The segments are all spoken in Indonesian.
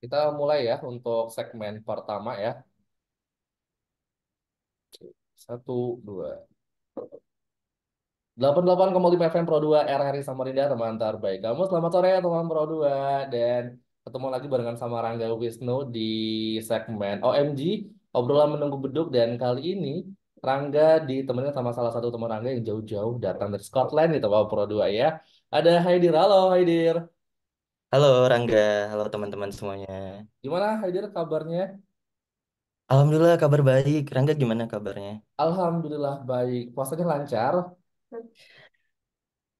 Kita mulai ya untuk segmen pertama ya. Satu, dua. 88,5 FM Pro 2 RRI Samarinda, teman terbaik. Kamu selamat sore ya teman Pro 2. Dan ketemu lagi barengan sama Rangga Wisnu di segmen OMG, obrolan menunggu beduk. Dan kali ini Rangga ditemenin sama salah satu teman Rangga yang jauh-jauh datang dari Scotland nih teman Pro 2 ya. Ada Haidir. Halo Haidir. Halo Rangga, halo teman-teman semuanya. Gimana Haidir kabarnya? Alhamdulillah kabar baik. Rangga gimana kabarnya? Alhamdulillah baik. Puasanya lancar.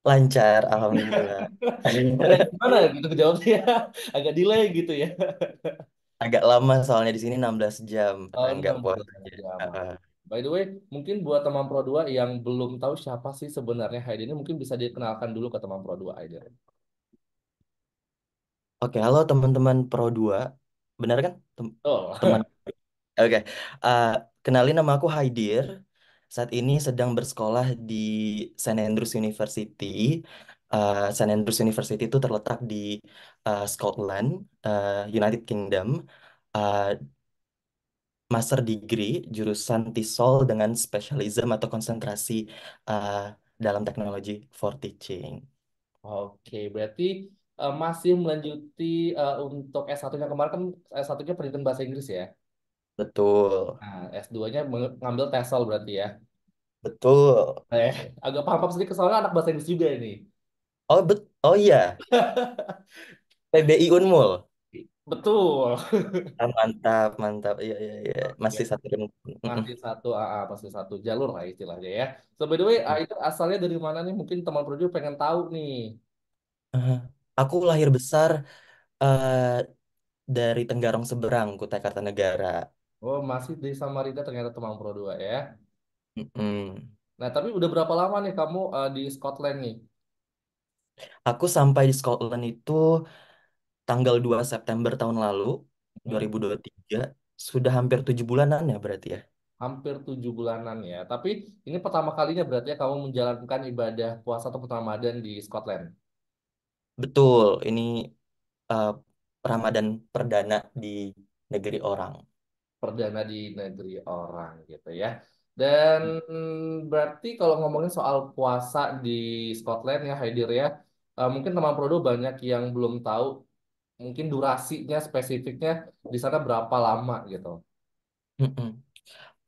Lancar, alhamdulillah. Agak gimana gitu jawabnya, agak delay gitu ya. Agak lama soalnya di sini 16 jam Oh, Rangga 16 puasanya. jam. Heeh. By the way, mungkin buat teman Pro 2 yang belum tahu siapa sih sebenarnya Haida ini, mungkin bisa dikenalkan dulu ke teman Pro 2 Haida. Oke, halo teman-teman Pro 2. Benar kan? Oh, Teman. Oke. Eh, Kenalin nama aku Haidir. Saat ini sedang bersekolah di St. Andrews University. St. Andrews University itu terletak di Scotland, United Kingdom. Eh, Master degree jurusan TESOL dengan specialism atau konsentrasi uh, dalam teknologi for teaching. oke. Berarti masih melanjuti untuk S1-nya kemarin kan S1-nya pendidikan bahasa Inggris ya. Betul, Nah, S2-nya mengambil TESOL berarti ya. betul. Agak paham-paham sedikit soalnya anak bahasa Inggris juga ini. Oh iya, PBI Unmul. Betul. Ah, mantap, mantap. Iya, iya, iya. Masih Oke. satu rumpun. Mm-mm. Masih satu jalur lah istilahnya ya. So by the way, itu asalnya dari mana nih? Mungkin teman Projo pengen tahu nih. Uh, aku lahir besar uh, dari Tenggarong Seberang, Kutai Kartanegara. Oh, masih di Samarinda ternyata teman Pro 2 ya. Mm-mm. Nah, tapi udah berapa lama nih kamu di Scotland nih? Aku sampai di Scotland itu tanggal 2 September tahun lalu, Hmm, 2023. Sudah hampir 7 bulanan ya berarti ya. hampir 7 bulanan ya. Tapi ini pertama kalinya berarti ya kamu menjalankan ibadah puasa atau Ramadan di Scotland. Betul, ini eh, Ramadan perdana di negeri orang. Perdana di negeri orang gitu ya. Dan berarti kalau ngomongin soal puasa di Scotland ya, Haidir ya, mungkin teman Prodo banyak yang belum tahu mungkin durasinya spesifiknya di sana berapa lama gitu. Mm-mm.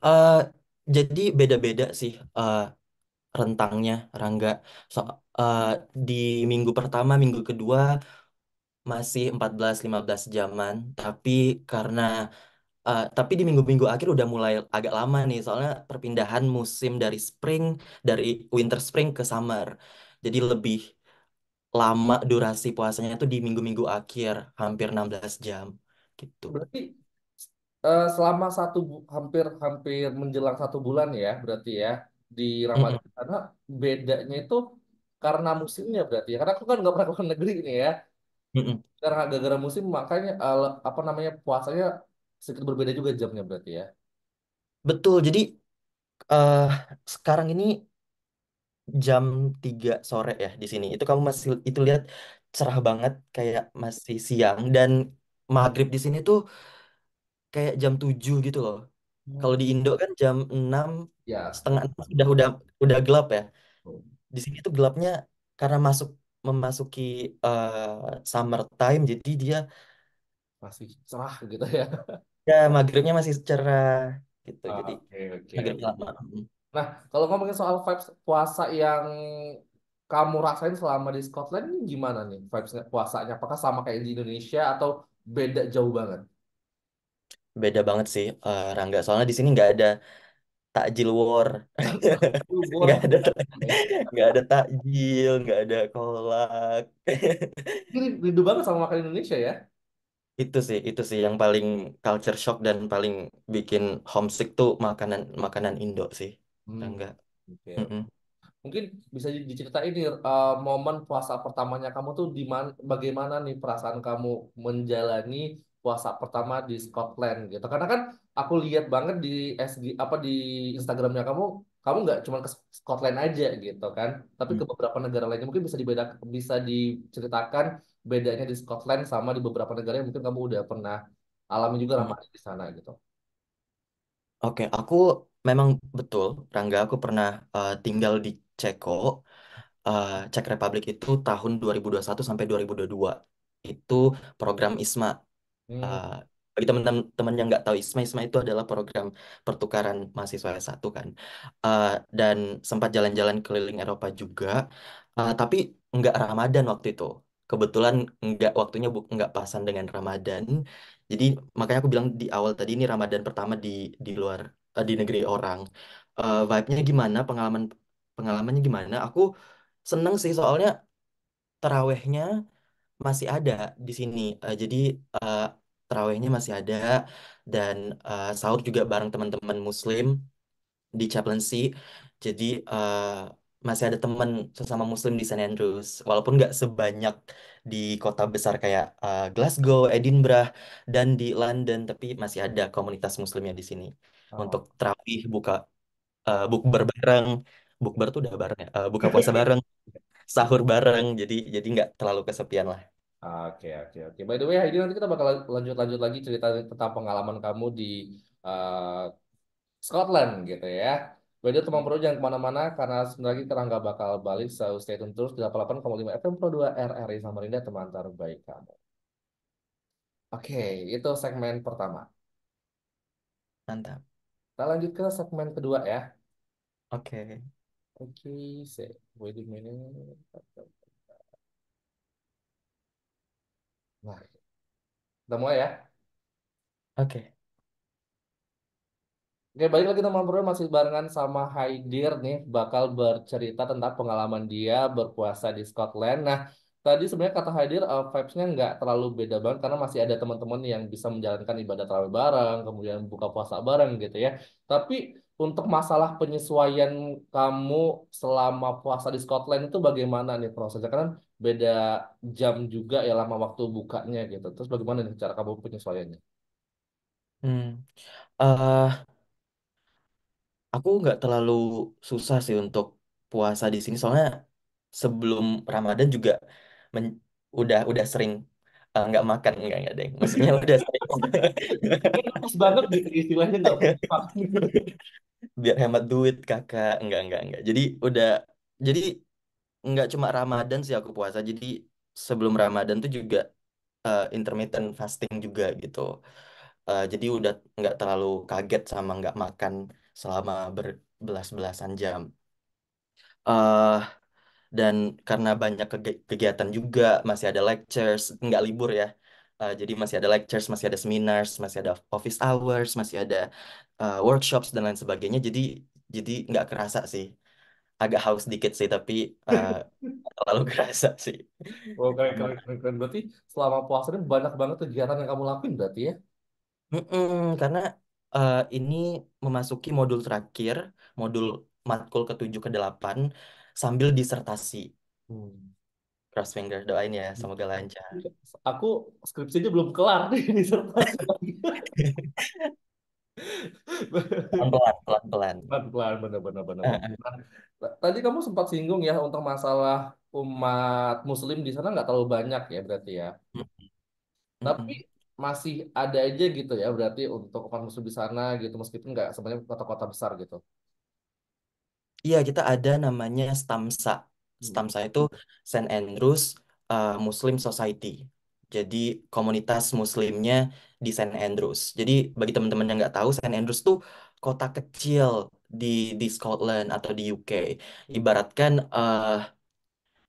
Eh, jadi beda-beda sih rentangnya, Rangga. So, eh, di minggu pertama, minggu kedua masih 14-15 jaman, tapi di minggu-minggu akhir udah mulai agak lama nih, soalnya perpindahan musim dari winter spring ke summer. Jadi lebih lama durasi puasanya itu di minggu-minggu akhir, hampir 16 jam gitu. Berarti selama hampir hampir menjelang 1 bulan ya, berarti ya di Mm-mm, Ramadan karena bedanya itu karena musimnya berarti ya. Karena aku kan nggak pernah ke luar negeri nih ya. mm-mm. Karena gara-gara musim makanya apa namanya puasanya sedikit berbeda juga jamnya berarti ya. Betul, jadi eh sekarang ini jam 3 sore ya di sini. Itu kamu masih itu lihat cerah banget kayak masih siang dan maghrib di sini tuh kayak jam 7 gitu loh. Kalau di Indo kan jam 6 Ya, setengah 6 udah gelap ya. Di sini tuh gelapnya karena memasuki summer time jadi dia masih cerah gitu ya. ya maghribnya masih cerah gitu. Jadi Oke, oke. maghribnya lama. Nah, kalau ngomongin soal vibes puasa yang kamu rasain selama di Scotland ini gimana nih vibes puasanya? Apakah sama kayak di Indonesia atau beda jauh banget? Beda banget sih Rangga. Soalnya di sini nggak ada takjil war. Bogor. nggak ada nggak ada takjil, nggak ada kolak. Ini rindu banget sama makanan Indonesia ya. Itu sih yang paling culture shock dan paling bikin homesick tuh makanan makanan Indo sih. Hmm, Enggak. oke. Mm-mm. Mungkin bisa diceritain nih momen puasa pertamanya kamu tuh di mana, bagaimana nih perasaan kamu menjalani puasa pertama di Scotland gitu. Karena kan aku lihat banget di SG apa di Instagramnya kamu kamu nggak cuma ke Scotland aja gitu kan, tapi Hmm. ke beberapa negara lainnya mungkin bisa diceritakan bedanya di Scotland sama di beberapa negara yang mungkin kamu udah pernah alami juga Hmm. Ramadan di sana gitu. Oke, aku memang betul, Rangga, aku pernah tinggal di Ceko, Czech Republic itu tahun 2021 sampai 2022. Itu program ISMA. Hmm. Uh, Bagi teman-teman yang nggak tahu ISMA, ISMA itu adalah program pertukaran mahasiswa S1 kan. Uh, dan sempat jalan-jalan keliling Eropa juga, tapi nggak Ramadan waktu itu. Kebetulan nggak waktunya nggak pasan dengan Ramadan. Jadi makanya aku bilang di awal tadi ini Ramadan pertama di luar di negeri orang. Vibe-nya gimana? Pengalamannya gimana? Aku seneng sih soalnya terawihnya masih ada di sini. Jadi eh, tarawihnya masih ada dan sahur juga bareng teman-teman Muslim di Chaplaincy. Jadi masih ada teman sesama Muslim di St Andrews. Walaupun nggak sebanyak di kota besar kayak Glasgow, Edinburgh, dan di London, tapi masih ada komunitas Muslimnya di sini untuk Oh. tarawih, bukber bareng. Bukber tuh udah bareng ya. Buka puasa bareng, sahur bareng. Jadi nggak terlalu kesepian lah. Oke, oke, oke. By the way, Heidi, nanti kita bakal lanjut-lanjut lagi cerita tentang pengalaman kamu di eh, Scotland gitu ya. By the way, teman bro jangan kemana-mana karena sebentar lagi kita nggak bakal balik. So stay tune terus di 88,5 FM Pro 2 RRI Samarinda, teman terbaik kamu. Oke, itu segmen pertama. Mantap. Kita lanjut ke segmen kedua ya. Oke. Oke, say, wait a minute. Nah, kita mulai ya. Oke. Oke, balik lagi teman bro masih barengan sama Haidir nih bakal bercerita tentang pengalaman dia berpuasa di Scotland. Nah, tadi sebenarnya kata Haidir vibes-nya nggak terlalu beda banget karena masih ada teman-teman yang bisa menjalankan ibadah tarawih bareng, kemudian buka puasa bareng gitu ya. Tapi untuk masalah penyesuaian kamu selama puasa di Scotland itu bagaimana nih prosesnya? Karena beda jam juga ya lama waktu bukanya gitu. Terus bagaimana nih cara kamu penyesuaiannya? Hmm. eh aku nggak terlalu susah sih untuk puasa di sini soalnya sebelum Ramadan juga men- udah sering nggak makan nggak deh. Maksudnya udah sering Pas banget gitu istilahnya nggak boleh makan. biar hemat duit kakak nggak. Jadi nggak cuma Ramadan sih aku puasa. Jadi sebelum Ramadan tuh juga intermittent fasting juga gitu. Jadi udah nggak terlalu kaget sama nggak makan selama berbelas-belasan jam. eh dan karena banyak kegiatan juga, masih ada lectures, nggak libur ya. Jadi masih ada lectures, masih ada seminars, masih ada office hours, masih ada workshops dan lain sebagainya. Jadi nggak kerasa sih. Agak haus dikit sih, tapi uh, nggak terlalu kerasa sih. Oh, keren, Emang. keren, keren, keren. Berarti selama puasa ini banyak banget kegiatan yang kamu lakuin berarti ya? Karena ini memasuki modul terakhir, modul matkul ke-7 ke-8 sambil disertasi. Hmm. Cross finger doain ya, semoga lancar. Aku skripsinya belum kelar nih disertasi. Pelan-pelan, pelan-pelan. Pelan-pelan, bener-bener, bener. Eh, eh. Nah, tadi kamu sempat singgung ya untuk masalah umat Muslim di sana nggak terlalu banyak ya berarti ya. Tapi Mm-mm. masih ada aja gitu ya berarti untuk umat Muslim di sana gitu meskipun nggak sebenarnya kota-kota besar gitu. Iya, kita ada namanya STAMSA. Hmm. STAMSA itu Saint Andrews Muslim Society. Jadi komunitas Muslimnya di Saint Andrews. Jadi bagi teman-teman yang nggak tahu, Saint Andrews tuh kota kecil di di Scotland atau di UK. Ibaratkan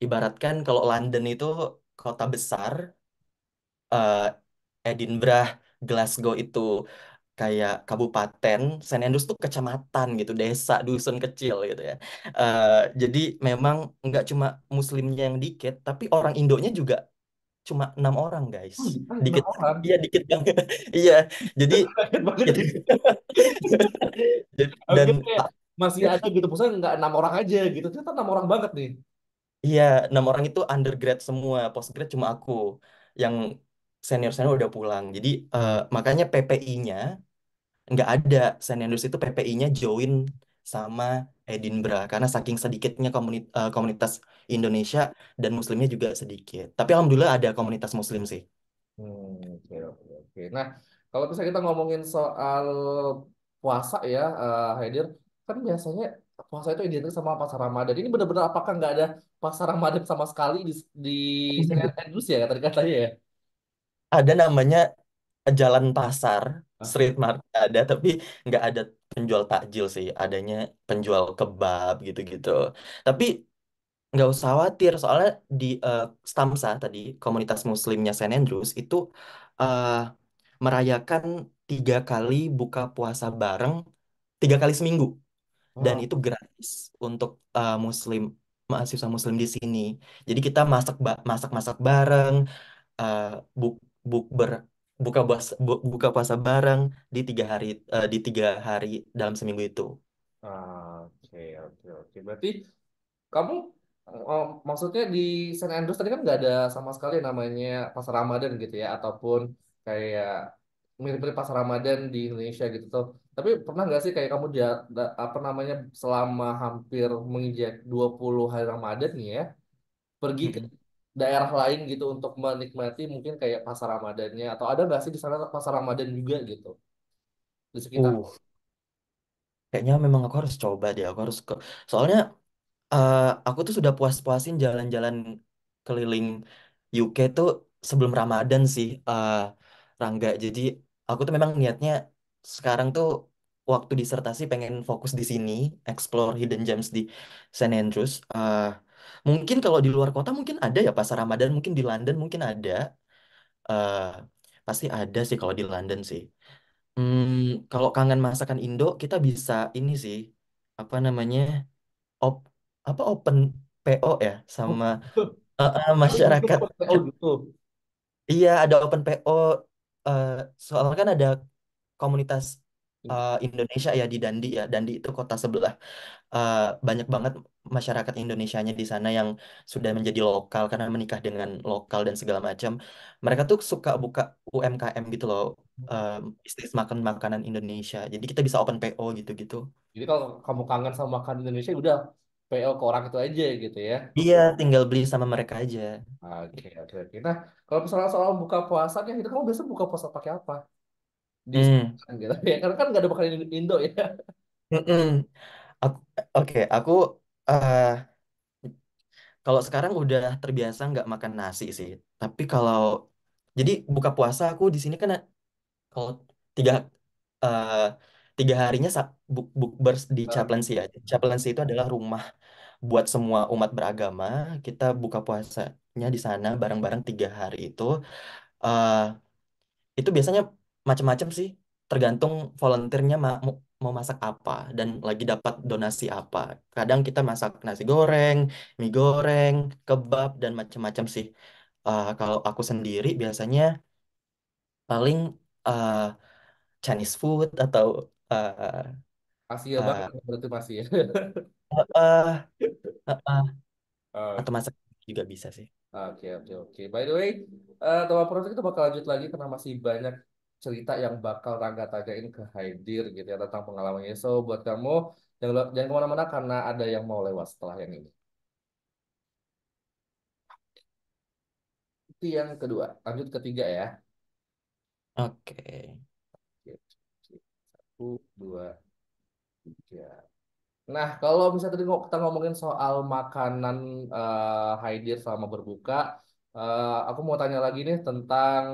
ibaratkan kalau London itu kota besar, eh, Edinburgh, Glasgow itu kayak kabupaten, Saint Andrews tuh kecamatan gitu, desa, dusun kecil gitu ya. Eh, jadi memang nggak cuma Muslimnya yang dikit, tapi orang Indonya juga cuma 6 orang, guys. Oh, iya, enam Dikit, orang. iya dikit banget. Iya, jadi Kaget banget gitu. nih. Aku Dan kira kayak masih ada gitu, maksudnya nggak 6 orang aja gitu. Ternyata 6 orang banget nih. iya, 6 orang itu undergrad semua, postgrad cuma aku yang senior-senior udah pulang. Jadi makanya PPI-nya nggak ada. Saint Andrews itu PPI-nya join sama Edinburgh karena saking sedikitnya komunitas Indonesia dan Muslimnya juga sedikit. Tapi alhamdulillah ada komunitas Muslim sih. Oke, oke, oke. Nah, kalau misalnya kita ngomongin soal puasa ya, Haidir, kan biasanya puasa itu identik sama pasar Ramadan. Ini benar-benar apakah nggak ada pasar Ramadan sama sekali di St. Andrews ya, tadi katanya ya? Ada namanya jalan pasar, Hah? street market ada, tapi nggak ada penjual takjil sih. Adanya penjual kebab gitu-gitu. Tapi nggak usah khawatir, soalnya di Stamsa tadi, komunitas Muslimnya Saint Andrews itu eh, merayakan 3 kali buka puasa bareng, 3 kali seminggu, dan Ah, itu gratis untuk Muslim mahasiswa Muslim di sini. Jadi kita masak-masak bareng, uh, buk buk ber buka puasa buka puasa bareng di 3 hari, di 3 hari dalam seminggu itu. oke, oke, oke. Berarti kamu maksudnya di St. Andrews tadi kan nggak ada sama sekali namanya pasar Ramadan gitu ya, ataupun kayak mirip-mirip pasar Ramadan di Indonesia gitu tuh. Tapi pernah nggak sih kayak kamu apa namanya selama hampir menginjak 20 hari Ramadan nih ya, pergi ke Mm-mm. daerah lain gitu untuk menikmati mungkin kayak pasar Ramadannya, atau ada nggak sih di sana pasar Ramadan juga gitu di sekitar? Uh, Kayaknya memang aku harus coba deh. Aku harus ke. Soalnya aku tuh sudah puas-puasin jalan-jalan keliling UK tuh sebelum Ramadan sih, Rangga. Jadi aku tuh memang niatnya sekarang tuh waktu disertasi pengen fokus di sini, explore hidden gems di St. Andrews. Mungkin kalau di luar kota mungkin ada ya pasar Ramadan, mungkin di London mungkin ada. eh Pasti ada sih kalau di London sih. Kalau kangen masakan Indo, kita bisa ini sih, apa namanya, op, apa open PO ya sama masyarakat. Oh gitu. Iya, ada open PO. eh, Soalnya kan ada komunitas Indonesia ya di Dandi ya. Dandi itu kota sebelah. Eh, Banyak banget masyarakat Indonesianya di sana yang sudah menjadi lokal karena menikah dengan lokal dan segala macam. Mereka tuh suka buka UMKM gitu loh, eh, bisnis makan makanan Indonesia. Jadi kita bisa open PO gitu-gitu. Jadi kalau kamu kangen sama makan Indonesia udah PO ke orang itu aja gitu ya. Iya, tinggal beli sama mereka aja. Oke, oke, oke. Nah, kalau misalnya soal buka puasanya, itu kamu biasa buka puasa pakai apa? Di Hmm. sana gitu ya. Karena kan nggak ada makanan Indo ya. Mm-mm. Aku, oke, aku eh, kalau sekarang udah terbiasa nggak makan nasi sih. Tapi kalau jadi buka puasa aku di sini kan kalau tiga eh, 3 harinya bukber di Chaplaincy ya. Chaplaincy itu adalah rumah buat semua umat beragama. Kita buka puasanya di sana bareng-bareng 3 hari itu. Eh, itu biasanya macam-macam sih, tergantung volunteernya mau masak apa dan lagi dapat donasi apa. Kadang kita masak nasi goreng, mie goreng, kebab dan macam-macam sih. Kalau aku sendiri biasanya paling uh, Chinese food atau uh, Asia banget uh, berarti masih ya. uh, uh, atau Oke, masak juga bisa sih. oke, oke, oke. By the way, teman project kita bakal lanjut lagi karena masih banyak cerita yang bakal Rangga tanyain ke Haidir gitu ya tentang pengalamannya. So, buat kamu jangan kemana-mana karena ada yang mau lewat setelah yang ini. Itu yang kedua. Lanjut ketiga ya. Oke. Oke, satu, dua, tiga. Nah, kalau misalnya tadi kita ngomongin soal makanan Haidir selama berbuka, aku mau tanya lagi nih tentang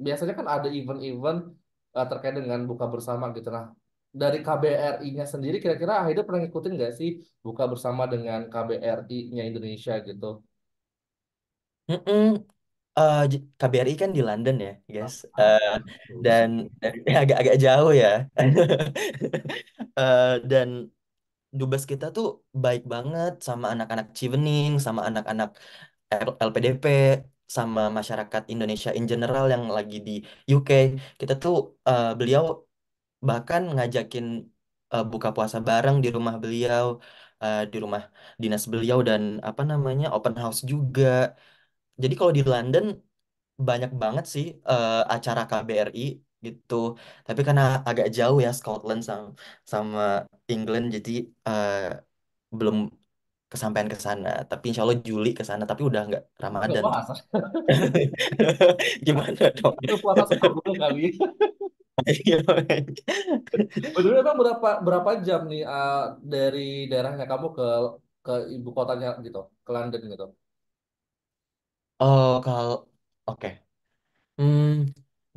biasanya kan ada event-event terkait dengan buka bersama gitu. Nah, dari KBRI-nya sendiri kira-kira Haidir pernah ngikutin nggak sih buka bersama dengan KBRI-nya Indonesia gitu? Mm-mm. KBRI kan di London ya, guys. Ah, Dan agak-agak jauh ya. Dan Dubes kita tuh baik banget sama anak-anak Chevening, sama anak-anak LPDP, sama masyarakat Indonesia in general yang lagi di UK. Kita tuh beliau bahkan ngajakin buka puasa bareng di rumah beliau, di rumah dinas beliau dan apa namanya open house juga. Jadi kalau di London banyak banget sih acara KBRI gitu. Tapi karena agak jauh ya Scotland sama sama England, jadi eh, belum kesampaian ke sana. Tapi insya Allah Juli ke sana. Tapi udah nggak Nggak Ramadan tuh. puasa. Gimana dong? Itu puasa sahur kali. Iya, Betul, emang berapa berapa jam nih dari daerahnya kamu ke ibu kotanya gitu, ke London gitu. oh, kalau oke. Hmm,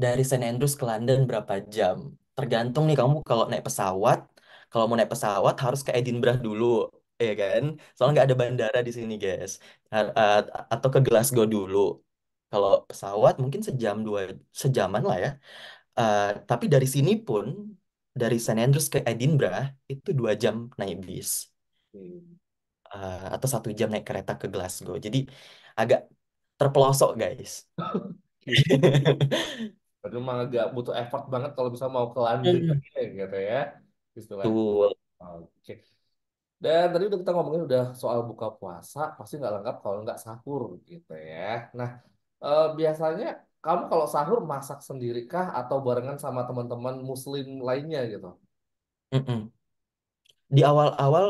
dari St. Andrews ke London berapa jam? Tergantung nih kamu kalau naik pesawat. Kalau mau naik pesawat harus ke Edinburgh dulu, ya kan? Soalnya nggak ada bandara di sini, guys. Atau ke Glasgow dulu. Kalau pesawat mungkin sejam dua sejaman lah ya. Tapi dari sini pun dari St. Andrews ke Edinburgh itu 2 jam naik bis. Hmm. Atau 1 jam naik kereta ke Glasgow. Jadi agak terpelosok, guys. Berarti memang agak butuh effort banget kalau bisa mau ke London Hmm. gitu ya, istilahnya. Betul. Oke. Dan tadi udah kita ngomongin udah soal buka puasa, pasti nggak lengkap kalau nggak sahur gitu ya. Nah, biasanya kamu kalau sahur masak sendiri kah atau barengan sama teman-teman Muslim lainnya gitu? Mm-mm. Di awal-awal,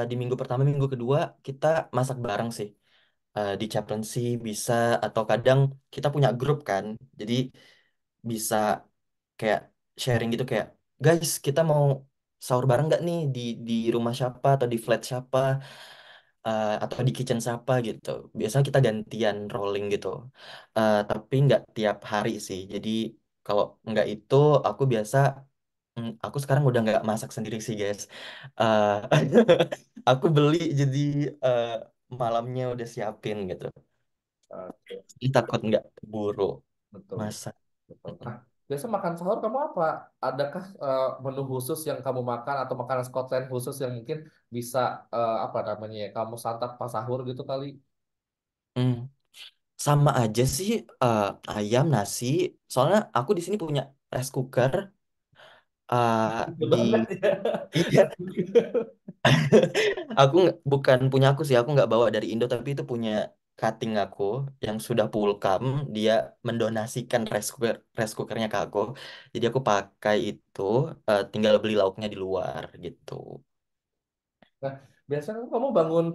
di minggu pertama, minggu kedua, kita masak bareng sih. Di chaplaincy bisa, atau kadang kita punya grup kan. Jadi bisa kayak sharing gitu kayak, guys, kita mau sahur bareng nggak nih di rumah siapa atau di flat siapa, atau di kitchen siapa gitu. Biasanya kita gantian rolling gitu. Tapi nggak tiap hari sih. Jadi kalau nggak itu, aku biasa aku sekarang udah nggak masak sendiri sih, guys. Eh, aku beli jadi eh, malamnya udah siapin gitu. Oke. Jadi takut nggak keburu Betul, masak. betul. Nah, biasa makan sahur kamu apa? Adakah menu khusus yang kamu makan atau makanan Scotland khusus yang mungkin bisa apa namanya ya, kamu santap pas sahur gitu kali? Hmm, sama aja sih, ayam, nasi. Soalnya aku di sini punya rice cooker. Gitu Di banget ya. Iya, bukan punya aku sih. Aku nggak bawa dari Indo, tapi itu punya cutting aku yang sudah full cam. Dia mendonasikan rice cookernya ke aku. Jadi aku pakai itu, tinggal beli lauknya di luar gitu. Nah, biasanya kamu bangun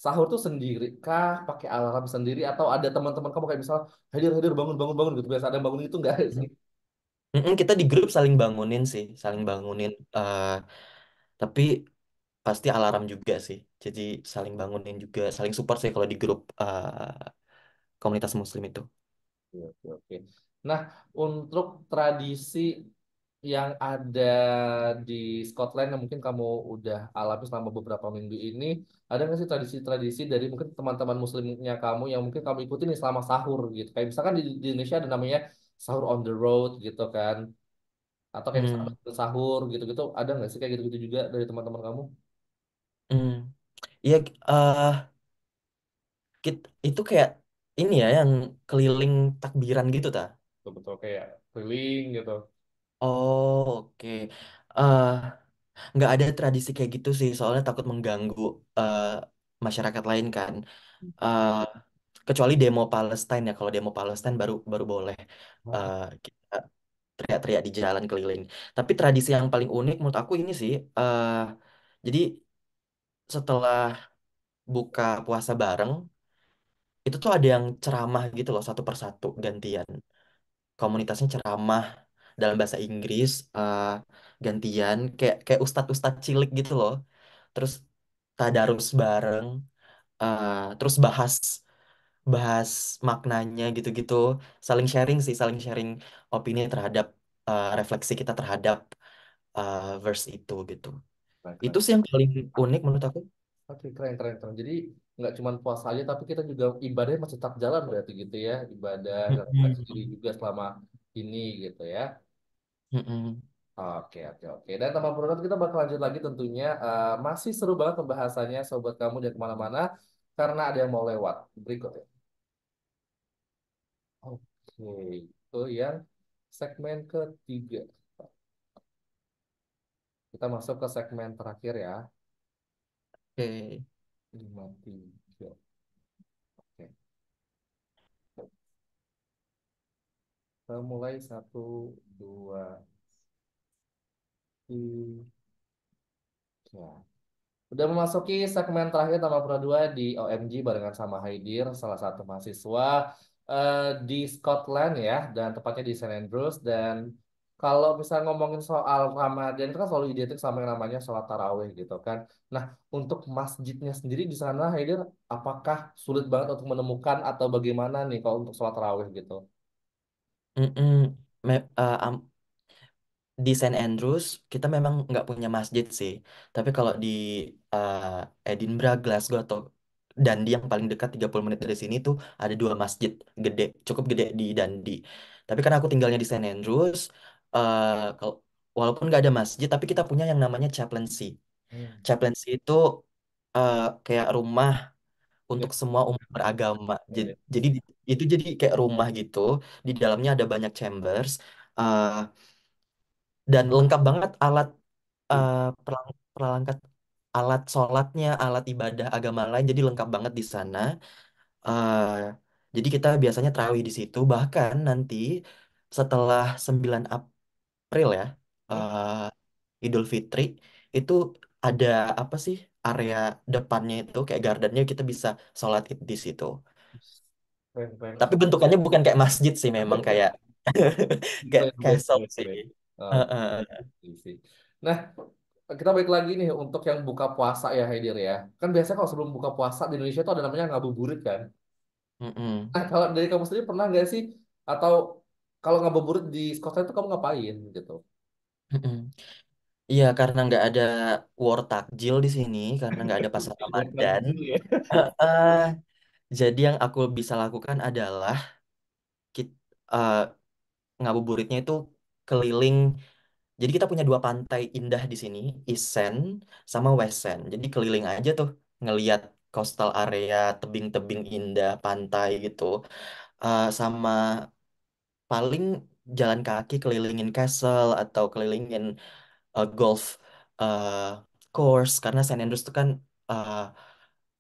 sahur tuh sendiri kah? Pakai alarm sendiri atau ada teman-teman kamu kayak misal hadir hadir bangun bangun bangun gitu. Biasa ada yang bangun itu enggak sih? Kita di grup saling bangunin sih, saling bangunin. Tapi pasti alarm juga sih. Jadi saling bangunin juga, saling support sih kalau di grup komunitas Muslim itu. Oke, oke, oke. Nah, untuk tradisi yang ada di Scotland yang mungkin kamu udah alami selama beberapa minggu ini, ada nggak sih tradisi-tradisi dari mungkin teman-teman Muslimnya kamu yang mungkin kamu ikuti nih selama sahur gitu? Kayak misalkan di Indonesia ada namanya sahur on the road gitu kan? Atau kayak misalkan Hmm, sahur gitu-gitu, ada nggak sih kayak gitu-gitu juga dari teman-teman kamu? hmm. Iya, itu kayak ini ya yang keliling takbiran gitu ta. Betul-betul kayak keliling gitu. Oh, oke. eh nggak ada tradisi kayak gitu sih, soalnya takut mengganggu eh, masyarakat lain kan. Eh, Kecuali demo Palestine ya. Kalau demo Palestine baru baru boleh Oh, eh, kita teriak-teriak di jalan keliling. Tapi tradisi yang paling unik menurut aku ini sih. Jadi setelah buka puasa bareng, itu tuh ada yang ceramah gitu loh satu persatu gantian. Komunitasnya ceramah dalam bahasa Inggris, gantian kayak kayak ustadz-ustadz cilik gitu loh. Terus tadarus bareng, terus bahas bahas maknanya gitu-gitu, saling sharing sih, saling sharing opini terhadap, refleksi kita terhadap verse itu gitu. keren, Itu keren. sih yang paling unik menurut aku. Oke, keren, keren, keren. Jadi nggak cuma puasa aja, tapi kita juga ibadahnya masih tetap jalan berarti gitu ya. Ibadah refleksi diri Mm-mm. juga selama ini gitu ya. Mm-mm. Oke, oke, oke. Dan teman produk kita bakal lanjut lagi tentunya. Masih seru banget pembahasannya, sobat kamu jangan kemana-mana. Karena ada yang mau lewat. Berikut ya. Oke, itu yang segmen ketiga. Kita masuk ke segmen terakhir ya. Oke. 53. Oke. Kita mulai satu, dua, tiga. Udah memasuki segmen terakhir nama Pro 2 di OMG barengan sama Haidir, salah satu mahasiswa di Scotland ya, dan tepatnya di St Andrews. Dan kalau misalnya ngomongin soal Ramadan itu kan selalu identik sama yang namanya sholat tarawih gitu kan. Nah, untuk masjidnya sendiri di sana, Haidir, apakah sulit banget untuk menemukan atau bagaimana nih kalau untuk sholat tarawih gitu? Mm-mm. Di St Andrews kita memang nggak punya masjid sih. Tapi kalau di uh, Edinburgh, Glasgow atau Dundee yang paling dekat 30 menit dari sini tuh ada dua masjid gede, cukup gede di Dundee. Tapi karena aku tinggalnya di St Andrews, uh, kalau walaupun nggak ada masjid, tapi kita punya yang namanya chaplaincy. Hmm. Chaplaincy itu kayak rumah Ya, untuk semua umat beragama. ya, ya. Jadi itu jadi kayak rumah gitu. Di dalamnya ada banyak chambers. uh, dan lengkap banget alat Ih, perangkat alat sholatnya, alat ibadah agama lain, jadi lengkap banget di sana. Eh, jadi kita biasanya tarawih di situ. Bahkan nanti setelah 9 April ya, hmm? Idul Fitri, itu ada apa sih area depannya itu kayak gardennya kita bisa sholat id di situ. Keren, keren. Tapi bentukannya bukan kayak masjid sih, memang kayak kayak Keren, keren, castle keren, sih. keren. Oh, Heeh. iya sih. Nah, kita balik lagi nih untuk yang buka puasa ya Haidir ya. Kan biasanya kalau sebelum buka puasa di Indonesia itu ada namanya ngabuburit kan. Mm-mm. Nah, kalau dari kamu sendiri pernah nggak sih? Atau kalau ngabuburit di Scotland itu kamu ngapain gitu? Mm-mm. Iya, karena nggak ada war takjil di sini, karena nggak ada pasar Buat Ramadan. takjil ya. Heeh. Jadi yang aku bisa lakukan adalah kita ngabuburitnya itu keliling. Jadi kita punya dua pantai indah di sini, East Sand sama West Sand. Jadi keliling aja tuh ngeliat coastal area, tebing-tebing indah, pantai gitu. Sama paling jalan kaki kelilingin castle atau kelilingin golf uh, course karena St Andrews itu kan uh,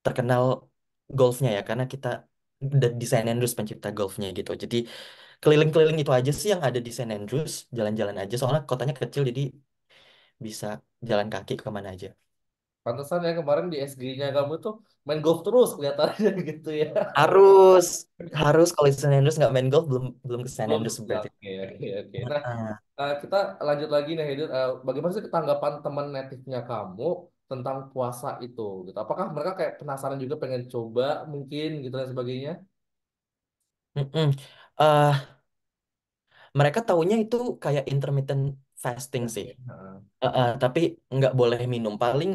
terkenal golfnya ya karena kita di St Andrews pencipta golfnya gitu. Jadi keliling-keliling itu aja sih yang ada di St Andrews, jalan-jalan aja soalnya kotanya kecil jadi bisa jalan kaki kemana aja. Pantesan ya kemarin di SG-nya kamu tuh main golf terus kelihatannya gitu ya. Harus harus kalau di St Andrews nggak main golf belum belum ke St Belum. Andrews Ya, berarti. oke, oke, oke. Nah, Ah, kita lanjut lagi nih, Haidir. Bagaimana sih tanggapan teman native-nya kamu tentang puasa itu? Gitu. Apakah mereka kayak penasaran juga pengen coba mungkin gitu dan sebagainya? mm-mm. Eh, mereka taunya itu kayak intermittent fasting sih. Oke. Heeh. Tapi nggak boleh minum. Paling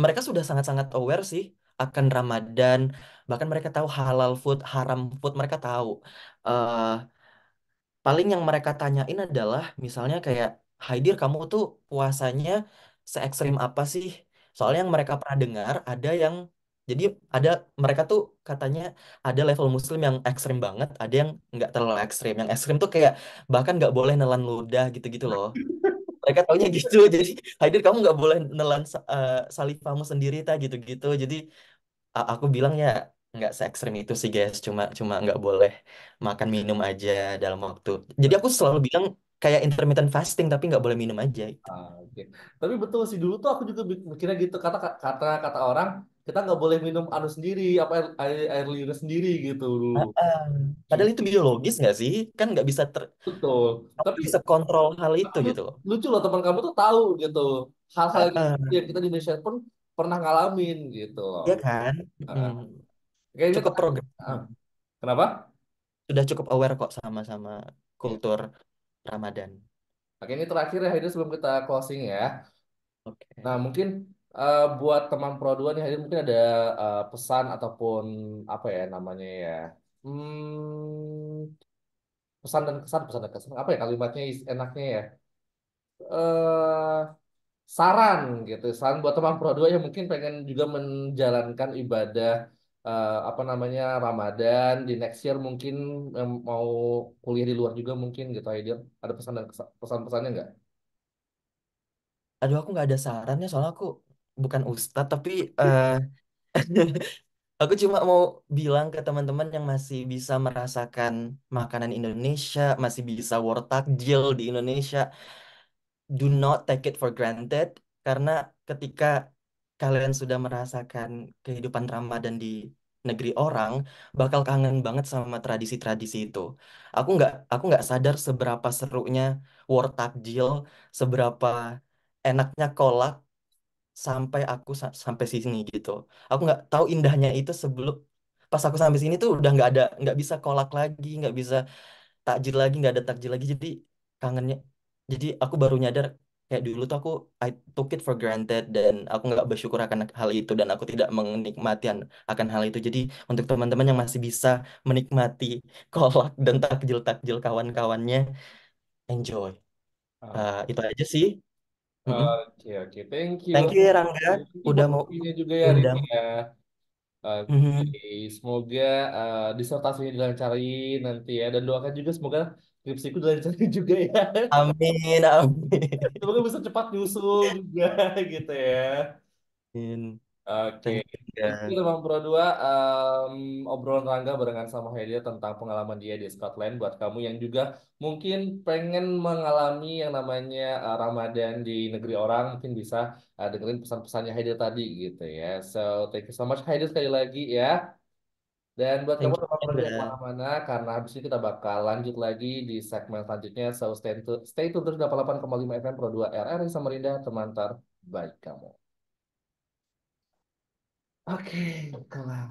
mereka sudah sangat-sangat aware sih akan Ramadan. Bahkan mereka tahu halal food, haram food mereka tahu. Eh, Paling yang mereka tanyain adalah misalnya kayak Haidir kamu tuh puasanya se ekstrim apa sih? Soalnya yang mereka pernah dengar ada yang jadi ada mereka tuh katanya ada level muslim yang ekstrim banget, ada yang nggak terlalu ekstrim. Yang ekstrim tuh kayak bahkan nggak boleh nelan ludah gitu-gitu loh. Mereka taunya gitu, jadi Haidir kamu nggak boleh nelan salivamu sendiri ta gitu-gitu. Jadi aku bilang ya nggak se ekstrim itu sih guys, cuma cuma nggak boleh makan minum aja dalam waktu. Jadi aku selalu bilang kayak intermittent fasting tapi nggak boleh minum aja itu. Oke. Tapi betul sih dulu tuh aku juga mikirnya gitu kata kata kata orang kita nggak boleh minum anu sendiri apa air liur sendiri gitu dulu. Ah, ah. Padahal itu biologis nggak sih? Kan nggak bisa Betul. aku Tapi bisa kontrol hal itu gitu loh. lucu loh teman kamu tuh tahu gitu hal-hal Ah, gitu ah. yang kita di Indonesia pun pernah ngalamin gitu loh. Iya kan? Heeh. Mm. Kayak ini Cukup terakhir. program. Kenapa? Sudah cukup aware kok sama Ya. kultur Ramadan. Oke, ini terakhir ya ini sebelum kita closing ya. Nah, Oke. mungkin buat teman Pro 2 nih Hadir mungkin ada pesan ataupun apa ya namanya ya. Pesan dan kesan apa ya kalimatnya enaknya ya. Eh saran gitu. Saran buat teman Pro 2 yang mungkin pengen juga menjalankan ibadah apa namanya Ramadan di next year mungkin yang mau kuliah di luar juga mungkin gitu Hadir. Ada pesan dan pesan-pesannya nggak? Aduh aku nggak ada sarannya soalnya aku bukan ustadz tapi eh Aku cuma mau bilang ke teman-teman yang masih bisa merasakan makanan Indonesia, masih bisa war takjil di Indonesia, do not take it for granted, karena ketika kalian sudah merasakan kehidupan Ramadan di negeri orang, bakal kangen banget sama tradisi-tradisi itu. Aku nggak sadar seberapa serunya war takjil, seberapa enaknya kolak sampai aku sampai sini gitu. Aku nggak tahu indahnya itu sebelum pas aku sampai sini tuh udah nggak bisa kolak lagi, nggak bisa takjil lagi, nggak ada takjil lagi. Jadi kangennya. Jadi aku baru nyadar kayak dulu tuh I took it for granted dan aku nggak bersyukur akan hal itu dan aku tidak menikmati akan hal itu. Jadi untuk teman-teman yang masih bisa menikmati kolak dan takjil-takjil kawan-kawannya, enjoy. Itu aja sih. Mm-mm. Oke, oke. Thank you. Thank you ya Rangga, Thank you udah buat mau waktunya juga ya, Riki undang. ya. Mhm. Oke, semoga disertasinya dilancarin nanti ya. Dan doakan juga semoga skripsiku dilancarin juga ya. Amin, amin. Semoga bisa cepat nyusul juga gitu ya. Amin. Oke, Thank you thank you ya. teman Pro 2. Obrolan Rangga barengan sama Hedia tentang pengalaman dia di Scotland. Buat kamu yang juga mungkin pengen mengalami yang namanya Ramadan di negeri orang, mungkin bisa dengerin pesan-pesannya Hedia tadi gitu ya. So, thank you so much Hedia sekali lagi ya. Dan buat kamu Thank you teman Pro 2 juga. kemana-mana, karena habis ini kita bakal lanjut lagi di segmen selanjutnya. So, stay tune terus 88,5 FM Pro 2 RRI Samarinda, teman terbaik kamu. Oke, kelar.